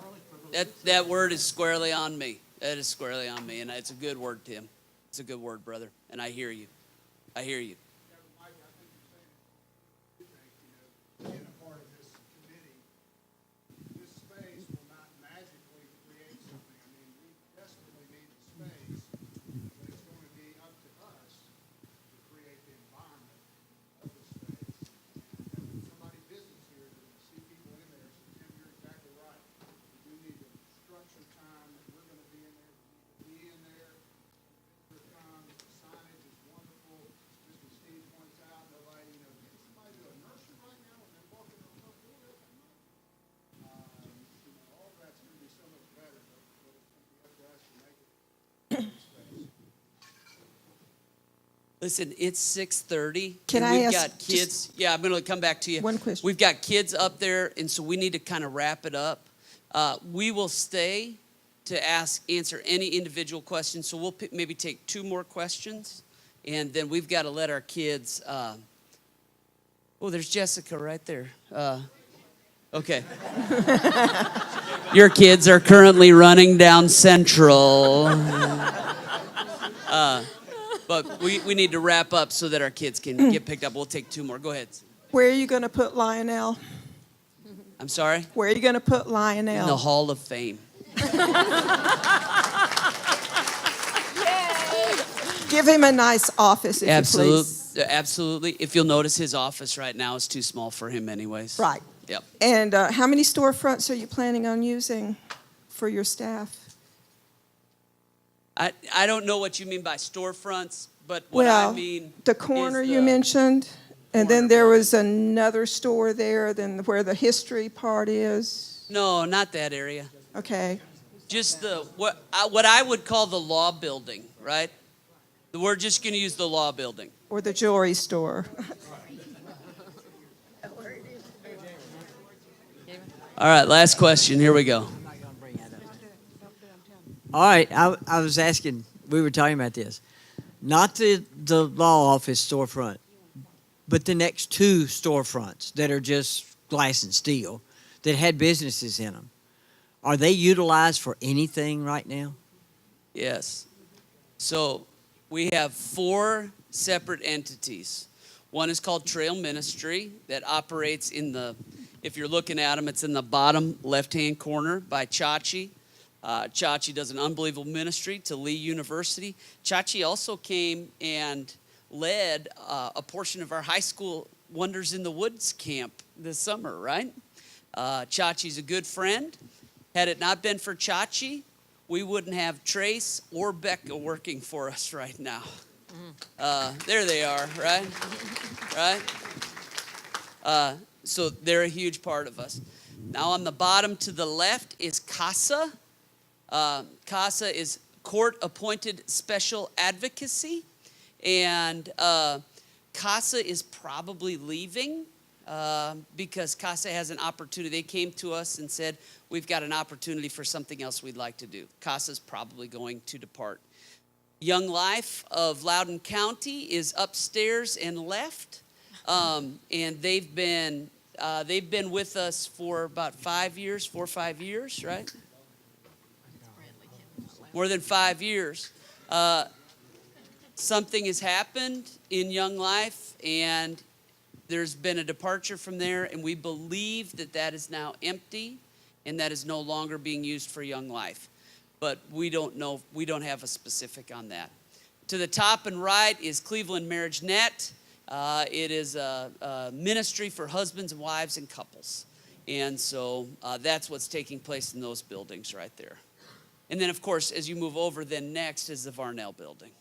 S1: that word is squarely on me. That is squarely on me, and it's a good word, Tim. It's a good word, brother, and I hear you. I hear you. Listen, it's 6:30.
S16: Can
S1: and
S16: I
S1: we've
S16: ask
S1: got kids. Yeah, I'm going to come back to you.
S16: One question.
S1: We've got kids up there, and so we need to kind of wrap it up. We will stay to answer any individual questions. So we'll maybe take 2 more questions, and then we've got to let our kids. Oh, there's Jessica right there. Okay. Your kids are currently running down Central. But we need to wrap up so that our kids can get picked up. We'll take 2 more. Go ahead.
S16: Where are you going to put Lionel?
S1: I'm sorry?
S16: Where are you going to put Lionel?
S1: In the Hall of Fame.
S16: Give him a nice office, if you please.
S1: Absolutely. If you'll notice, his office right now is too small for him anyways.
S16: Right.
S1: Yep.
S16: And how many storefronts are you planning on using for your staff?
S1: I don't know what you mean by storefronts, but what I mean
S16: the corner
S1: is
S16: you mentioned, and then there was another store there, then where the history part is.
S1: No, not that area.
S16: Okay.
S1: Just what I would call the law building, right? We're just going to use the law building.
S16: Or the jewelry store.
S1: All right, last question. Here we go.
S2: All right, I was asking, we were talking about this. Not the law office storefront, but the next 2 storefronts that are just glass and steel that had businesses in them. Are they utilized for anything right now?
S1: Yes. So we have 4 separate entities. One is called Trail Ministry that operates if you're looking at them, it's in the bottom left-hand corner by Chachi. Chachi does an unbelievable ministry to Lee University. Chachi also came and led a portion of our high school Wonders in the Woods camp this summer, right? Chachi's a good friend. Had it not been for Chachi, we wouldn't have Trace or Becca working for us right now. There they are, right? Right? So they're a huge part of us. Now on the bottom to the left is CASA. CASA is Court-Appointed Special Advocacy. And CASA is probably leaving because CASA has an opportunity. They came to us and said, we've got an opportunity for something else we'd like to do. CASA is probably going to depart. Young Life of Loudoun County is upstairs and left. And they've been they've been with us for about 5 years, 4 or 5 years, right? More than 5 years. Something has happened in Young Life, and there's been a departure from there, and we believe that that is now empty, and that is no longer being used for Young Life. But we don't know, we don't have a specific on that. To the top and right is Cleveland Marriage Net. It is a ministry for husbands and wives and couples. And so that's what's taking place in those buildings right there. And then, of course, as you move over, then next is the Varnell building.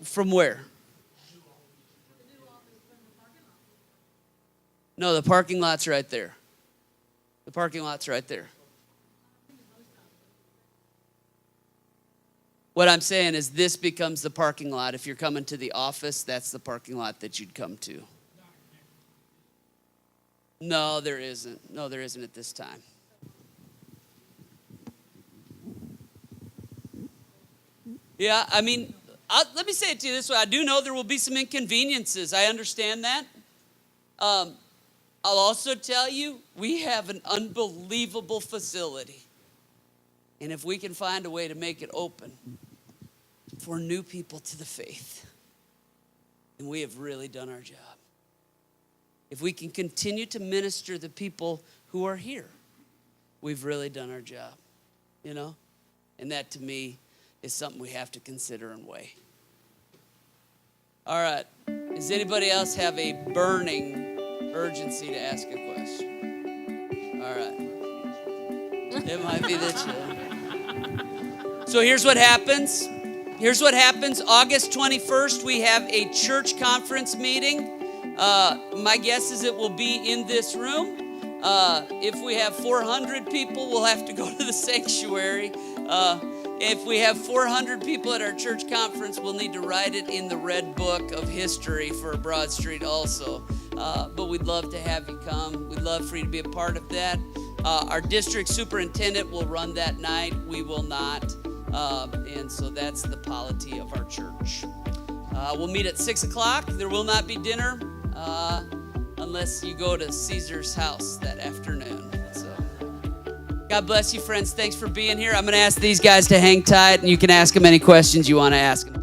S1: From where? No, the parking lot's right there. The parking lot's right there. What I'm saying is this becomes the parking lot. If you're coming to the office, that's the parking lot that you'd come to. No, there isn't. No, there isn't at this time. Yeah, I mean, let me say it to you this way. I do know there will be some inconveniences. I understand that. I'll also tell you, we have an unbelievable facility. And if we can find a way to make it open for new people to the faith, then we have really done our job. If we can continue to minister to the people who are here, we've really done our job, you know? And that, to me, is something we have to consider and weigh. All right. Does anybody else have a burning urgency to ask a question? All right. It might be the chill. So here's what happens. Here's what happens. August 21st, we have a church conference meeting. My guess is it will be in this room. If we have 400 people, we'll have to go to the sanctuary. If we have 400 people at our church conference, we'll need to write it in the red book of history for Broad Street also. But we'd love to have you come. We'd love for you to be a part of that. Our district superintendent will run that night. We will not. And so that's the polity of our church. We'll meet at 6 o'clock. There will not be dinner unless you go to Caesar's house that afternoon. So, God bless you, friends. Thanks for being here. I'm going to ask these guys to hang tight, and you can ask them any questions you want to ask them.